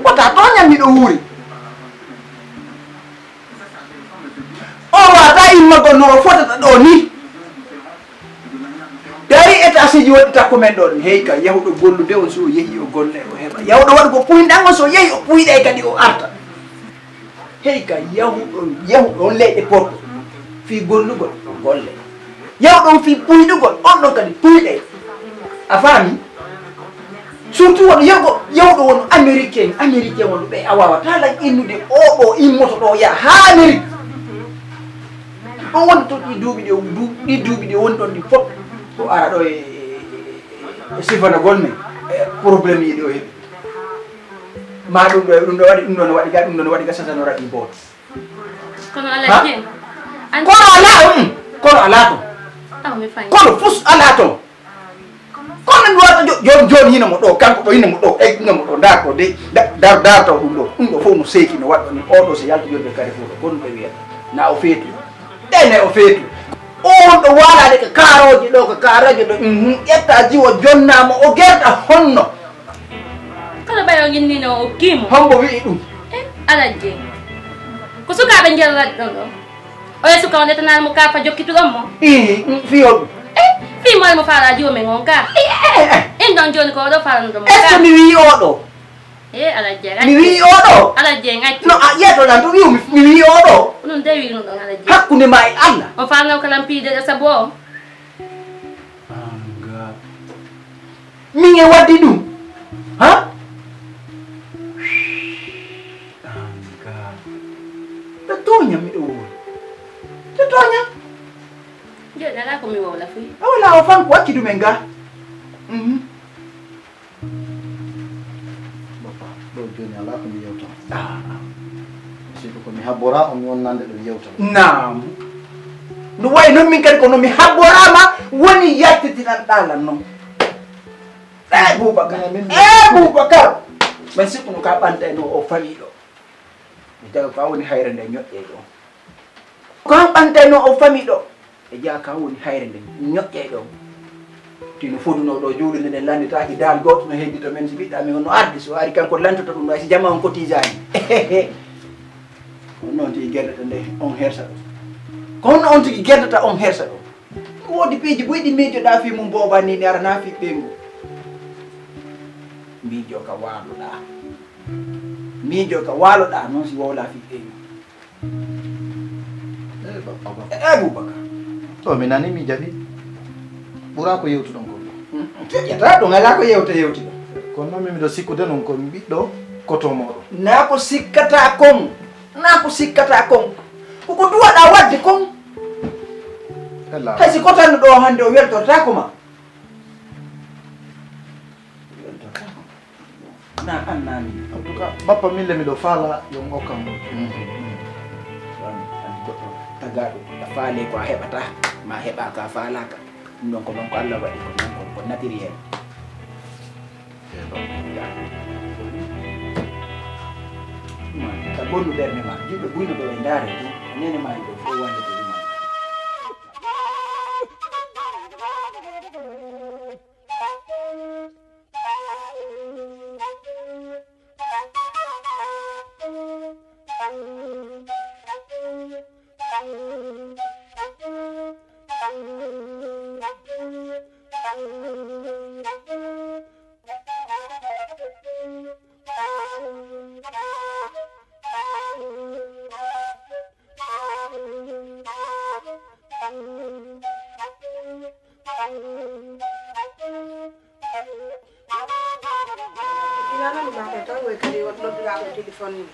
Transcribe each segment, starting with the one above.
Watatonya miduri. Ora ta imma gonno fotata do ni. Dari eta asiji wadi takko men don heyka yahudo gollude on so yehi o golle o heba. Yahudo wadi ko puyndango so yehi o puyde kadi o arta. Heyka yahudo on leede porto. Fi gollugol golle. Yahudo fi puydugol on don kadi puyde. A fami? Surtout won yawdo won américain won be awawata la innude obo immoto do ya ha Amérique on won to di duubi de won don di fop ko ara do e sifana golme problème yi do hebi ma dum do wadi ga sasano radi bot kono ala jen kono ala to mi fay kono fus ala to kono mi wata jon hina mo do kanko do hina mo do e ngam do ndako de dar to dum do fo no seki no waddo ni odo se yalto yobbe kare fo kono be wiya na o fetu dene o fetu on do wala de karoji do ko karaji do etta jiwo jonnamo o gerda honno kala bayo nginni no o kimo hombo wi dum ala je ko suka be ngel la do o yesu ka on etanal mo ka fa jokkitu mo fiyo fi mo mo fala jiwo me ngonka en don joni ko do fala ndo mo est ce mi wi odo ala je mi wi odo ala je ngati no yeto nan to wi mi wi odo non dewi no don ala je hakkunde ma e Allah o fala no kala pide de sabo anga mi nge waddi dum ha anga to tonya mi do to tonya je dala ko mi wala fi wala o fan ko wakki dum enga do joni ala ko mi yewta sibu ko mi habora on wonnande do yewta naam no way non min kadi ko no mi habborama woni yattitinan dala non Boubacar man sikku no ka banta no o fami do mi taw ka woni hayre nde ñodde do ko banta no o fami do e ja ka woni hayre nde ñodde do tino foduno do juulinde den landitaaki dal goto no heddito men si bidda mi no ardi so ari kanko lantoto dum si jama on cotisani on non ti gerdata nde on hersa do kono on tigi gerdata on hersa do wodi peji boydi mejo da fi mum boba ni ara na fi bengo mijo ka waloda non si wawla fi bengo Boubacar to mi nani mi jabi bura ko yewtu don ko yata do ngala ko yewti do kono mi do sikkude non ko biddo koto modo na ko sikkata kon ko duwada wadde kon ella hay si kotan do hande o weltorta ko ma na annani en tout cas bappa mille mi do fala yo ngokam tagado da faale ko hebata ma heba ka falaka non ko Allah wadi ko naturel ta bonu berne ma jibe buyno do ndare to nene ma do fo wande to dum Thank you. Ilana ni ba ko we kali wat no dula ko telephone ni.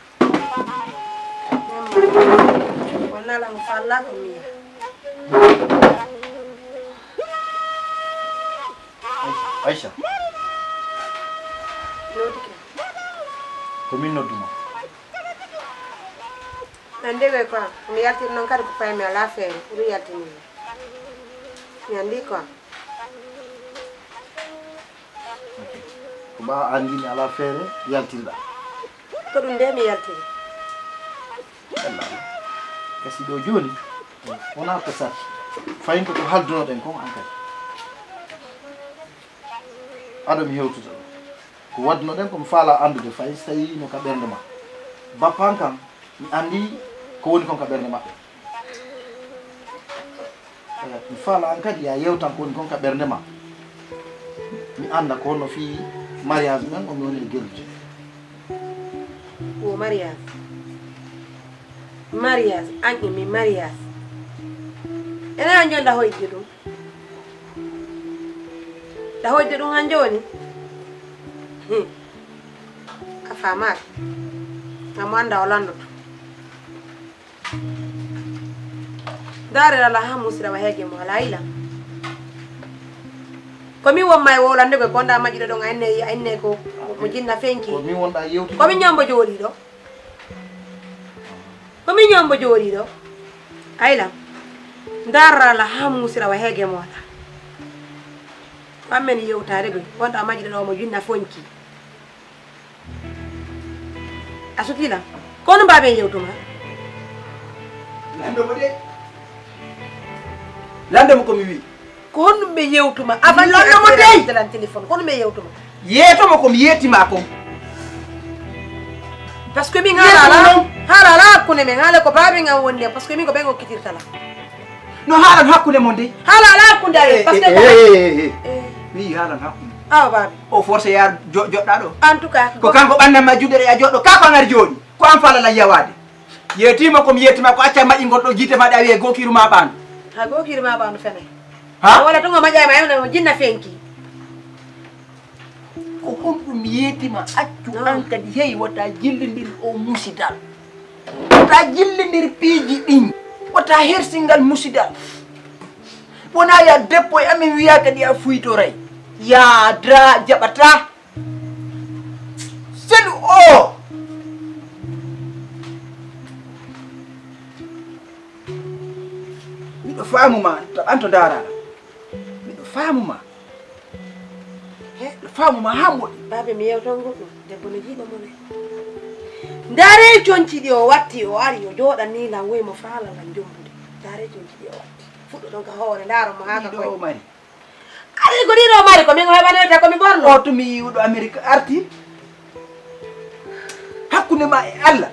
Wala lang falla ko mi. Aisha. Nodike. Ko min nodduma. Ande we ko mi yalti non kadi ko pay mi ala fere ru yalti ni. Mi andi ko. Ko ba andi ni ala fere yaltinda. Ko dum de mi yalti. Allah. Kasi do joni wona ko sat. Fayin ko halduno den ko an kadi. Adam hewtuta ko wadno den ko faala andude fay tawi no ka bernde ma bapan kam mi andi ko woni kon ka bernde mabbe mi faala an kadi ya yewtan ko woni kon ka bernde ma mi anda ko no fi mariage men o mi woni gelde O mariage. Mariage anki mi mariage. Ena anjonda hoyde dum. Da hoyde dum han joni. Ka famat. Amanda olando. Dare la hamusira wa hege mo laila. Komi won may wolande ko konda majida don enne ko mo jinna fenki. ko mi wonda yewtu Komi nyambo jodi do. Komi nyambo jodi do. Ayla. Dara la hamusira wa hege mo la. Amen yewtare go konda majida do mo jinna fonki. Asukila. Kono babe yewtuma. Lando mo de. Lando mo ko mi wi. Kono be yewtuma. Avan Lando mo dey. Telan telephone. Kono be yewtuma. Yeto mo ko mi yetima ko. Parce que mi ngala kune me ngale ko babe nga wonde parce que mi ko bengo kitirtala. No haran hakkunde mon de. Hala kunde ay parce que mi haran hakkunde. aw babe. O force yar jodda do. En tout cas Ko kanko bande ma judere ya joddo ka ko ngar jodi. Ko am fala la yawade. Yetima ko mi yetima ko acca maji goddo jite ma da wi gokiru ma ban. ha go kirma ba no fene. Ha? Wala to ngoma jay ma yona jinna fenki. Ko dum yetima accu an kadi hey wata jillindir o musidal. Wata jillindir piiji din. Wata hersingal musidal. Wona ya deppo e amin wiya kadi a fuito ray. Ya dra jabata. Selu o. Miɗo faamu ma anto dara. Miɗo faamu ma. Miɗo faamu ma hambo. Babe mi yewton goddo debbo ne jiba mo ne. Ndare cionci di o watti o ari o jodan ni lan way mo faala lan jombude. Ndare cionci di o watti. Fuddo don ka hoore ndaro mo haka Do koy. mari. Ari ko diro mari ko min hebane ta ko mi borno. O to mi yiwdo America arti. Hakkunde ma e Allah.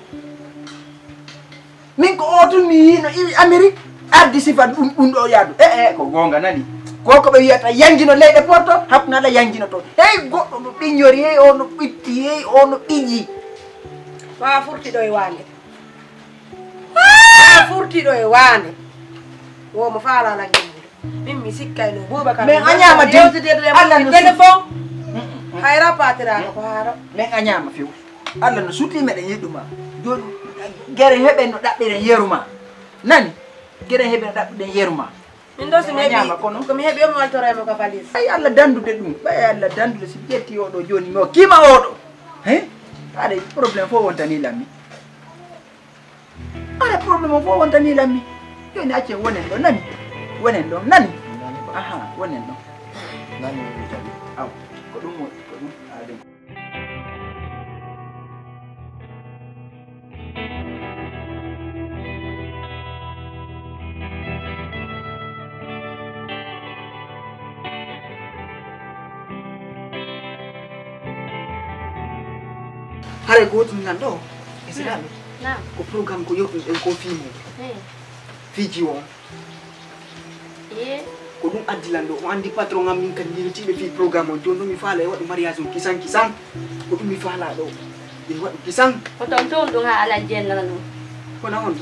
Min ko o to mi yino iwi America ardi sifat dum do yaadu. Ko gonga nani. Ko be wiyata yanjino leyde porto hakkunde ala yanjino to. Hey goddo no binyori hey o no bitti hey o no biji. Wa furti do e wande. Wa furti do e wande. Wo mo faala lan jombude. Min mi sikkay no Boubacar. Mais anyama de Allah no téléphone. Hayra patira ko haro. Men anyama few. Allah no suti meden yeduma. Joni gere hebe no dabbire yeruma. Nani? Gere hebe no dabbire yeruma. Min do se mi hebi Anyama kono. ko mi hebi o mo waltore mo ka falis. Ay Allah dandude dum. Bay Allah dandude si jetti odo joni mo kima odo. He? Ade problem fo wontani lammi. Ade problem fo wontani lammi. Joni acce wonen do nani? Wonen do nani? Aha, wonen do. nani mi tabi Aw, ko dum ade. Hare gotum nan do. Isilaami. Naam. Ko programme ko yobdum en ko filmu. Fiji won. Ko dum addilando o andi patron am min kan yirtibe fi programme o jondo mi faala e wadu mariage on kisan ko dum mi faala do e wadu kisan Ko ton ton dum ha ala jenna no. ko na on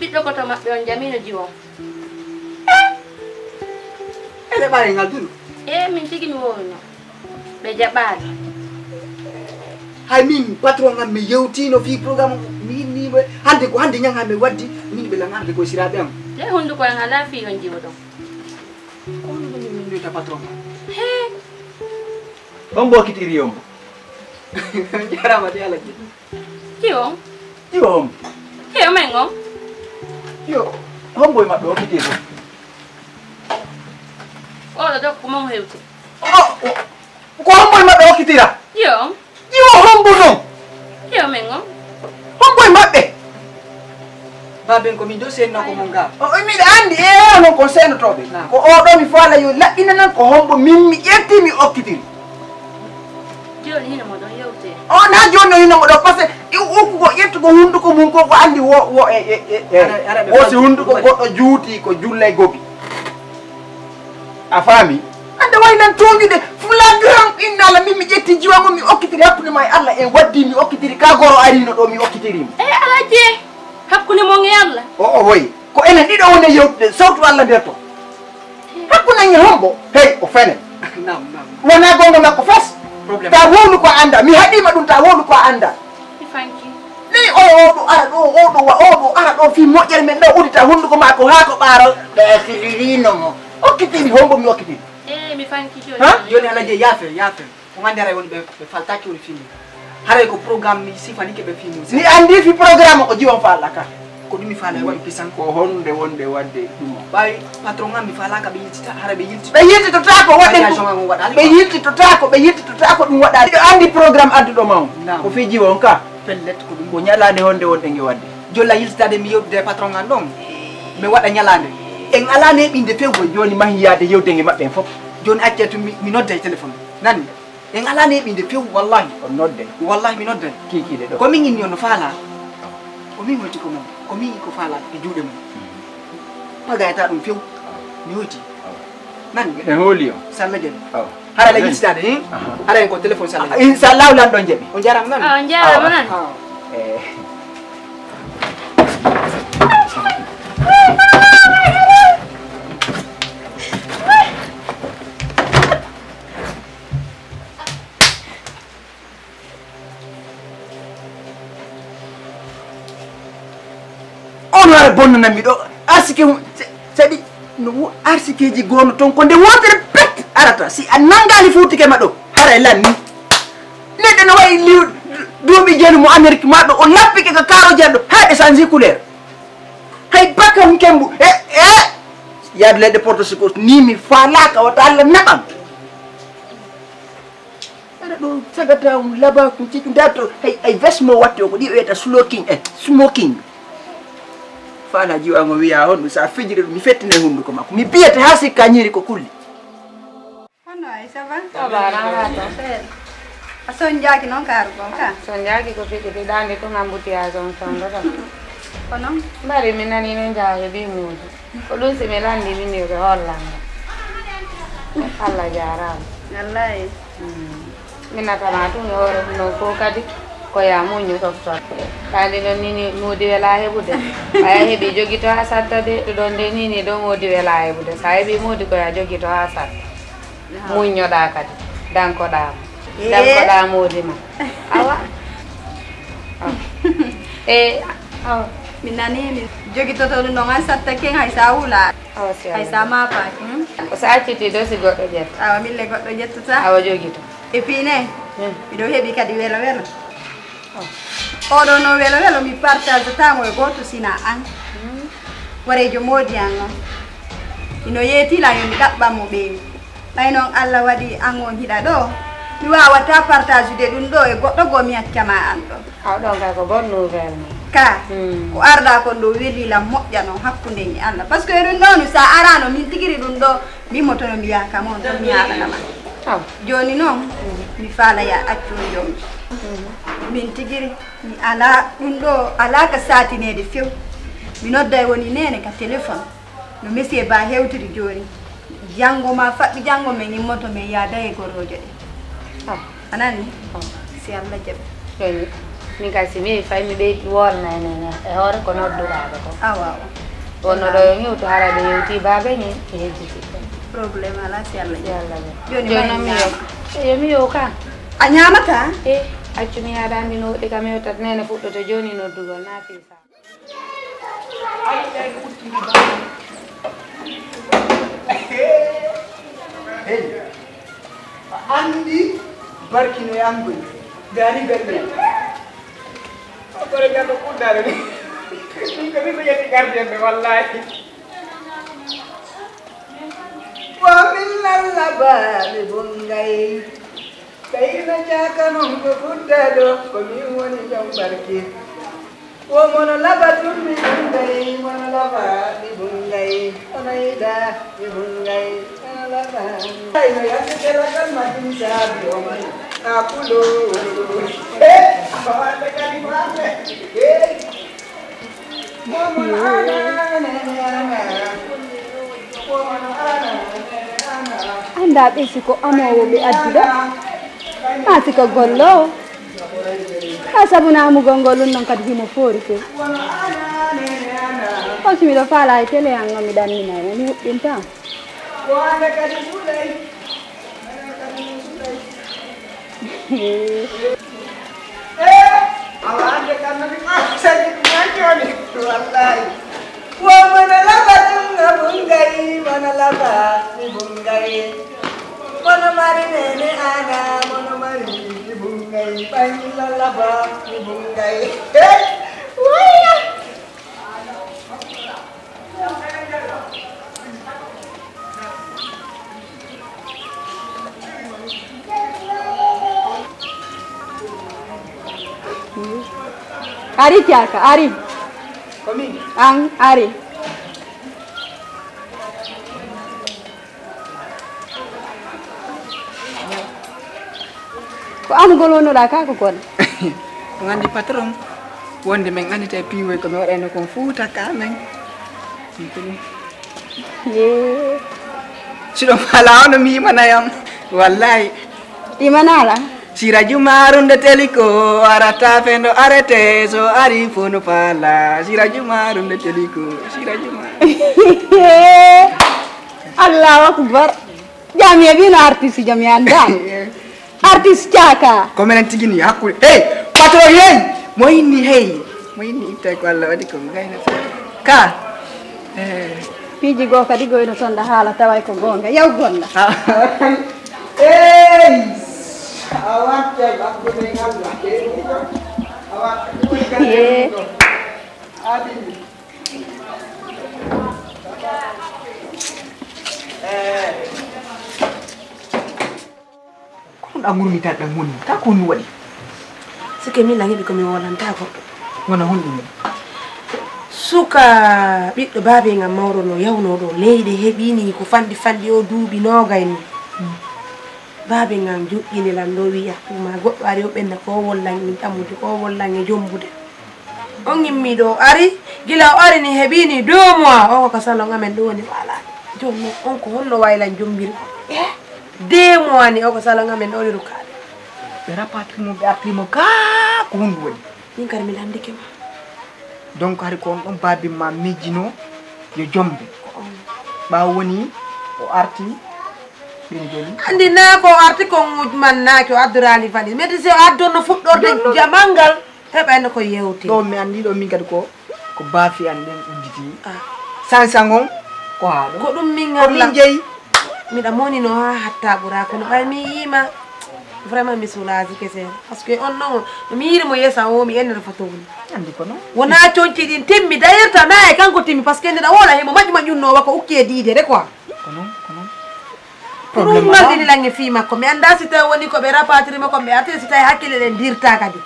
Ɓiɗɗo koto maɓɓe on Jaminu Jiwon. heɓare ngal dulu min tigi mi wowno ɓe jaɓɓaɗo hay min patron am mi yewtino fi programme ni hande ko hande ñang mi waddi min ɓe lan arde ko siraɓe am te hunduko en ala fi on jiwo ɗon on min wiyta patron he on bokkitiri yombo jarama de ala jiɗi jiwo iwo hombo he o men on yo hombo e maɓɓe hokkitiri oɗo ɗo ko mon hewti ko hombo e maɓɓe hokkitira yo iwo hombo ɗon he o men on hombo e maɓɓe baben ko min do senno ko mon ga miɗa andi non kon senotoɓe ko oɗo mi faala yo laɗɗina nan ko hombo min mi ƴetti mi hokkitiri joni hino mo ɗon yewte on ha joni o hinomo ɗo par ce que ukkugo ƴettugo hunduko mum ko andi wosi hunduko goɗɗo juuti ko julla e gobi a faami ande way nan tonguide flagrant inna Allah min mi ƴetti jiwango mi hokkitiri hakkude ma e Allah en waddi mi hokkitiri ka goro arino ɗo mi hokkitirimo ala je hakkude mon e Allah o woyi ko enen ɗiɗo woni e yewtude sawtu Allah nder to hakkude en e hombo hey o fene nam wona gonga makko fes ta wowlu ko anda mi haɗima ɗum ta wowlu ko anda mi fanki ni oɗo ara ɗo oɗo ara ɗo fi moƴƴere men ɗo udita hunduko ma ko ha ko ɓaaro ɓe filirino mo hokkitiri hombo mi hokkitiri mi fanki joni joni ala je yafe ko gandi haray woni ɓe faltaki woni filmi haray ko programme mi sifanike ɓe filmi ni andi fi programme ko jiwon faalla ka ko ɗum mi faala e waɗi pisan ko honde wonde wadde ɗum ɓawi patron am mi falaka ɓe yiltita hara ɓe yiltita ɓe yiltitotako ɓe yiltitotako ɗum waɗa ɗiɗo andi programme adduɗo ma ko fi jiwon ka pellet ko ɗum ko ñalade honde wonɗe nge wadde jolla yiltitade mi yewtude patron am ɗon mi waɗa ñalade en ala neɓinde fewgo joni mahiyade yewde nge maɓɓe fof joni acce to mi nodda e téléphone nani en ala neɓinde few wallahi on nodde wallahi mi nodda kikiɗe ɗo komin inni ono faala o min hoyti ko mum komin ko faala e juuɗe mum pagayata ɗum few mi hoyti nani en hooli o salla jeɗe hara la yiltitade hara en ko téléphone salla inchallahu lan ɗon jeeɓi o jarama nani on jarama nani on wara bonnanami ɗo arsike saɗi no arsikeji gono toon ko nde wontere pet arata si a nangali futike ma ɗo hara e lanni neɗɗo no wayi duuɓi jeeni mo amérique ma ɗo o lappike ko karoji ɗo hayɗe changi couleur hay bakam kembu yaade leɗɗe porte secours ni mi falaka wata Allah naɓam aɗa ɗo sagata laba ko ciɗu dato hay veste mo watte o ko ɗi wiyata smoking fala jiwango wiya honɗum sa fijiri ɗum mi fettine hunduko makko mi biyete ha sikka ñiri ko kulli hono ay ça va tabaraka a son jaaki noon kaaru gon ka son jaaki ko fiɗɗide ɗande tun embouteillage on tonɗoɗo kono mbari mi nani no jaahe bi muudu ko ɗum si mi landi min yo ɓe hollanga Allah jarama wallahi min natama tun e hoore no fof kadi ko ya muñu tofton kadi ɗon nini muudi wela heɓude aya heeɓi jogui to ha satta de ɗo ɗon nde nini ɗo muudi wela heɓude sa heeɓi muudi ko ya jogui to ha satta muññoɗa kadi dankoɗama dankoɗa muudi ma awa awa min nanimi jogitoto ɗum ɗon han satta ken hay sa wuula awa si hay sa mapaki ko sa acciti ɗo si goɗɗo ƴetta awa mille goɗɗo ƴettata awa jogui to e puis ne miɗo heeɓi kadi welo welo oɗo no welo welo mi partage tamo e goto sina an warejo moodi an on ino yeetila yo mi ɗaɓɓanmo ɓeewi ɓay noon Allah waɗi an on hiɗa ɗo mi wawata partage ude ɗum ɗo e goɗɗo goo mi hakkama an ɗo aw ɗon kay ko bonne nouvelle ma ka ko arda kon ɗo wellilam moƴƴa noon hakkude e Allah par ce que ɗum ɗo no sa arano min tigiri ɗum ɗo mimo tono mi yakam on ton mi haɗanama joni noon mi faala ya accu jommi min tigiri mi ala ɗum ɗo ala ka satinede few mi nodda e woni nene ka téléphone no monsieur ba hewtiri joni janggo ma faɓɓi janggo men immoto men yaada e gorojo ɗe anani si Allah jaɓi joni min kay si mi fay mi ɓeydi wolnane e hoore ko nodduɗaɓe ko awa wonno ɗo yo ñewtu hara ɓe yewti babe ñi ɓe hejjiti Problem ala si Allah. Yalla. Joni Jono mi yo. Yo mi yo ka. A ñamata? Accu mi yaada mi no de kam yo tat nene fuddo to joni no dugol na fi sa. Hey. Andi barkino yangul. Gani galle. Akore gando kundare ni. Ni kami menjadi guardian wallahi. Wa min lallaba li bungai. Kaina jaka non ko kundado ko mi woni jam barki. Wa mono labatun mi bungai, mono laba li bungai. Onaida li bungai. Kaina yake kala kan matin sabi o man. Apulo. Bawa kali mate. Anda ɓesi ko amowo ɓe adduɗo ati ko gollo ha sabuna amugol ngol ɗum noon kadi himo foori fe on so miɗo faala e télé an on mi ɗanninayi mi huɓɓinta awande kanani asali manjoni wallahi wa mana laba tunga bungai mana laba ni bungai mana mari nene ana mana mari ni bungai panila laba ni bungai waya Ari tiaka, Ari. Komi. Ari. Ko amugol wonnoɗa ka ko kon? Ko andi patron wonde men andi te piwoy ko mi waɗano kon fuuta ka men Ye. siɗo fala ono mi yimanayam wallahi Imanala? Sira jumarunde teliko arata fendo arete so ari fono pala sira jumarunde teliko sira jumar Allahu akbar. Jami bino artist jami anda. Artist caka. Komen tigini hakku hey patron hey mo inni itta ko Allah wadi ko gayna ka Piji go kadi goyno sonda hala taway ko gonga yaw gonna. hey awak cek aku dengan awak adi kon amur mi tata mun ta ko ni wadi sike mi langi ko mi wolanta ko wona hundi suka ɓiɗɗo baabe ngam mawro no yawno ɗo leyɗe heɓini ko fandi o duuɓi nogay ni baabe ngam joƴƴini lan ɗo wiya tuma goɗɗo ari o ɓenna ko wollan min ɗammude ko wollan e jombude on yimmi ɗo ari gila o ari ni heɓini 2 mois o ko salon amen ɗo woni walade jomno on ko honno waylan jombiri 2 mois ni o ko salon amen ɗo woni rukade ɓe rapatimo ɓe appimo ka ko hunde woni min kadi mi landike ma donc hari ko on ɗon baabi ma mijjino yo jombe ɓawo woni o arti ɓen joni andi na ko arti ko mannaki o addorani fani médecin o addonno fuɗɗorde jamangal heɓayno ko yewti ɗo mi andi ɗo min kadi ko baafi an ɗen udditi sansangon ko haɗo ko ɗum min ko min jeeyi miɗa monino ha hatta ɓura kono ɓay mi yima vraiment mi soulage kese parce que on non mi yirimo yesa o mi ennata fotowni andi ko non wona coñci ɗin timmi d'ailleurs ta na e kanko timmi par ce que ndeɗa wola hemo maƴƴumaƴƴunnowa ko ukki e diide de quoi ko non ɗum maldini lange fi makko mi anda si tawi woni koɓe rapatirima koɓe arte si tawi hakkille ɗen dirta kadi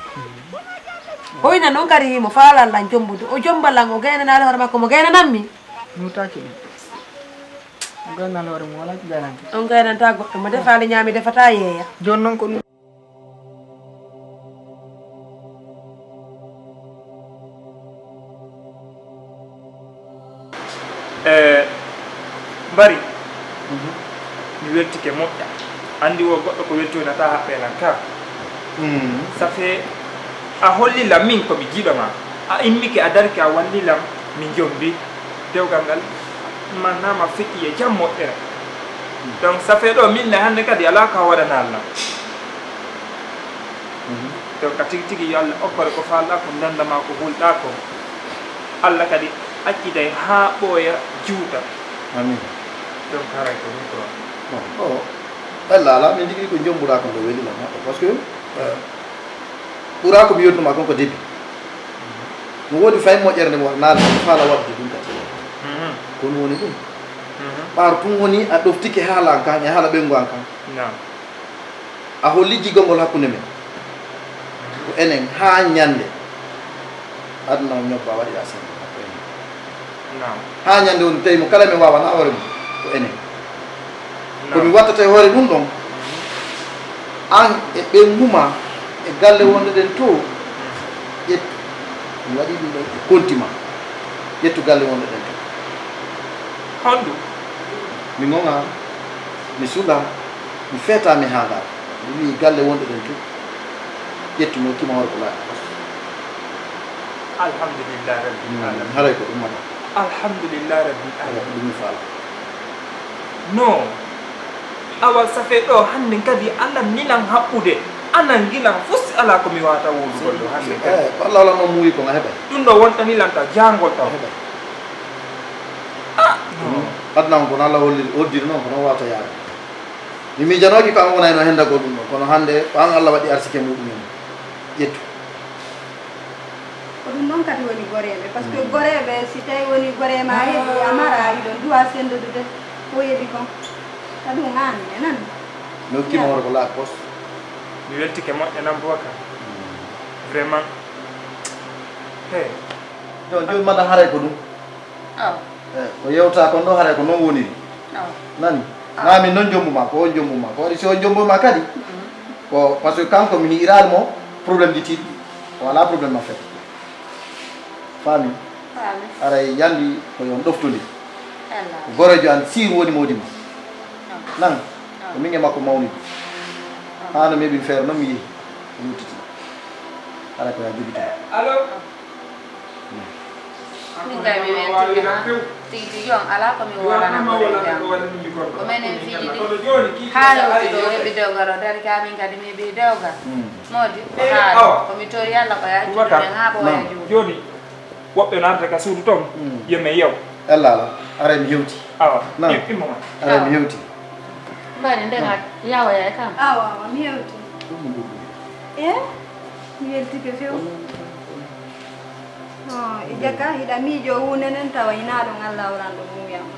hoyna noon kadi himo falallan jombude o jomballan o gaynanade hoore makko mo gaynananmi nutaki ɗum o gaynal hoore mo wala ko gaynante on gaynanta goɗɗo mo defade ñaami defata yeeya joni noon ko ɗum mbari mi weltike moƴƴa andi wo goɗɗo ko weltoynata haɓɓenan ka ça fait a hollilam min komi jiiɗoma a immike a darki a wallilam mi jombi dewgal ngal mannama feƴƴi e jam moƴƴere donc ça fait ɗo min ne hannde kadi ala ka waɗana Allah donc ka tigi tigi yo Allah okkore ko falɗa ko dandama ko hulɗa ko Allah kadi acciday ha ɓooya juuta amin donc haray ko ni ko o Allah ala min jigi ko jombuɗa ko ndo welila maɗo par ce que ɓura ko mi yotnuma kon ko début no woodi fay moƴƴere nde war naala faala waɗde ɗum kadi kono woni ɗum ɓaaro tun woni a ɗoftike haala an kan e haala ɓengu an kan a holli jigolngol hakkunde men ko enen ha ñande aduna o ñobba waɗiɗa sembe ko enen ha ñande woni tawi mo kala men wawana hoore mum ko enen komi wattata e hoore ɗum ɗon an e ɓenguma e galle wonde ɗen to ƴettu mi waɗi ɗum ɗon e kontima ƴettu galle wonde ɗen to honɗum mi gonga mi suuɗa mi feeta mi haala mi wi galle wonde ɗen to ƴettu mi hokkima hoore ko laaɗi alhamdulillah rabbil alamin haray ko ɗum mata alhamdulillah rabbil alamin ɗum mi faala non awa ça fait ɗo hannde kadi Allah ninan haɓɓude anan gilan fof ala komi wawata wondugol ɗo hannde kadi ko Allah wala noon muuyi ko nga heɓay ɗum ɗo wontanilanta jangol taw heɓay aduna on kono Allah hoddiri noon kono wawata yaade mi miijanoki ko an wonayno hendagol ɗum ɗo kono hannde ko an Allah waɗi arsike muɗumen ƴettu ko ɗum noon kadi woni goreɓe par ce que goreɓe si tawi woni gorema heeɓi a mara iɗon duwa sendodude ko yeeɓi kon ka ɗum an e nan mi hokkima hoore ko laaɓi pos mi weltike moƴƴa nan Boubacar vraiment hey joni madame haray ko ɗum ko yewta kon ɗo haray ko noon woniri nani mami noon jombuma ko on jombuma ko waɗi si on jombuma kadi ko par ce que kanko mi hiirali mo probléme ji tiɗɗi wala probléme a fait faami aray yandi ko yon ɗoftodi ko gorejo an sir woni modima nan ko min e makko mawnidi hano meeɓin feere noon mi yeehi mi wuttiti ara ko ya jibita allo min kay mi weltike ha tigi tigi on ala komi woranamo jam ko menen fiɗi ɗi ha lewti ɗo heɓi dewgal o dari ka min kadi mi heeɓi dewgal modi ko haala komi tori Allah ko yaccuɗuɗen ha ɓooya juuɗe joni woɓɓe naata ka suudu toon yemme yew Allah ala ara mi hewti awa Non. immoma ara mi hewti mbani ndenga yawoya kam awa mi yewti e mi weltike few e jagga hiɗa miijo hunde nden tawa hina ɗon Allah waran ɗo muyama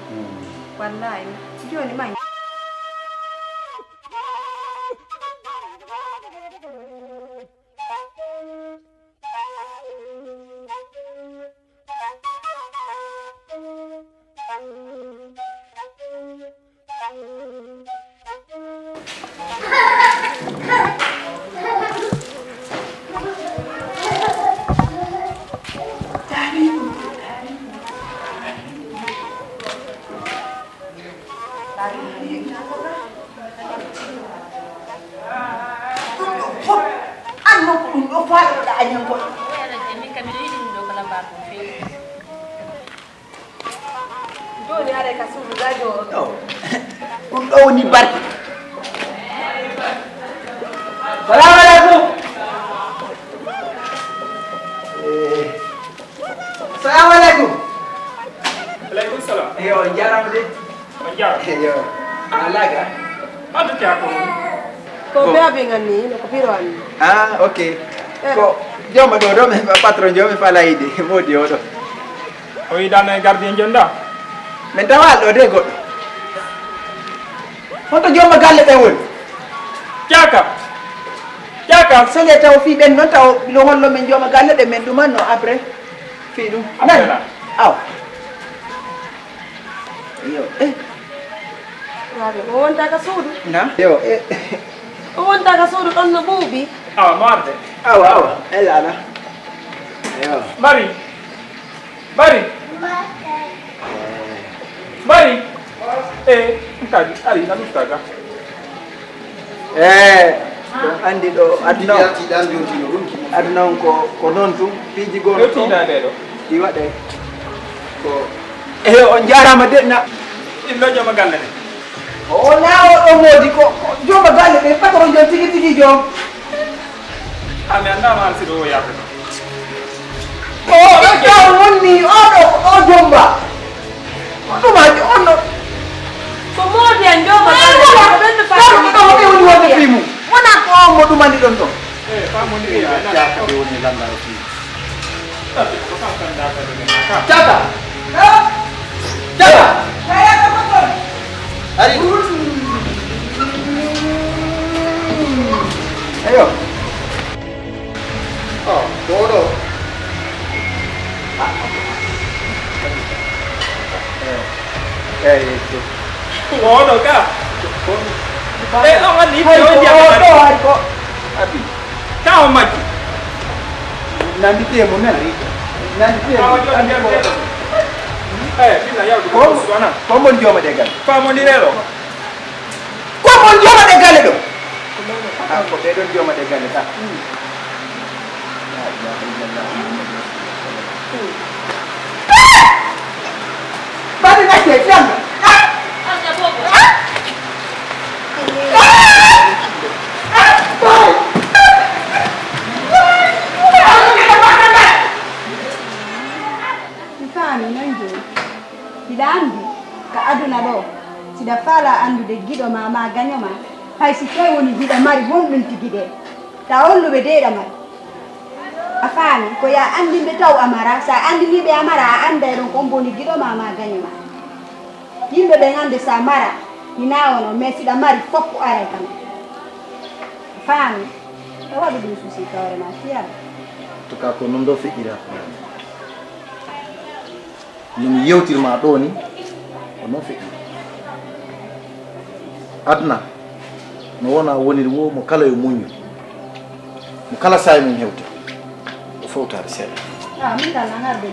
wallahi joni ma joni are ka suudu gajo ɗum ɗo woni barke salamu aleykum salamu aleykum aleykum salam yo jarama de on jarama yo alaga andute ha ko ko beaɓe ganni no ko pirowan ni ok ko jomma ɗo ɗo mi patron jomi fala yiide modi o ɗo o yidano e gardien jonda min tawal ɗo de goɗɗo honto jomma galle ɓen woni ƴakam ƴakam sole taw fi ɓen noon taw no hollo min joma galle ɗe min ɗumanno après fi ɗum nani aw yo waɓe o wontaka suudu na yo o wontaka suudu ɗon no ɓuuɓi awa marde awa awa elala yo mari mari mari kadi ari nanustaga ɗum andi ɗo aduna o tiɗan joni no runki aduna on ko noon tum piiji gono ɗo tiɗade ɗo ɗi waɗe ko on jarama de na ɗin ɗo joma galle ne o na o modi ko jomba galle be patron jom tigi tigi jom ami anda mal si do ya o do wonni o jomba o do ma on ko modi en jomba ben fa ko be woni wonde fimu wona ko mo dum andi don to fa mo ni ya na Jaka be woni landa fi. ko kan da ka de ka Jaka Jaka saya ke patron Ari. ayo Oh, bodo. itu ngono ka on ni hai ko dia ko hai ko abi ka o maji nanti temo nanti ka o jo dia bila ya ko suana ko mon joma de gal fa mo ni rero ko mon joma de gal do ko be don joma de gal ta Badi na ke fiam. Asa bobo. Mfano nanjo sida andi ka aduna ɗo sida fala andude giɗo ma gañoma hay si tawi woni giɗa mari wonɗum tigide ta holluɓe deeɗa mari a faami ko ya andimɓe taw amara sa andiniɓe amara a anday ɗon ko on boni giɗo ma gañoma yimɓe ɓe gande sa mara hina wono mais siɗa mari foppo aray kam a faami ɗo waɗu ɗum susi kawrema fiyama To ka ko non do feƴƴira. Min yewtirma ɗo ni ko non feƴƴi. Adna no wona woniri wo mo kala yo muñu. Mo kala sayi mum hewta. O fewtare seeɗa. min tan an arde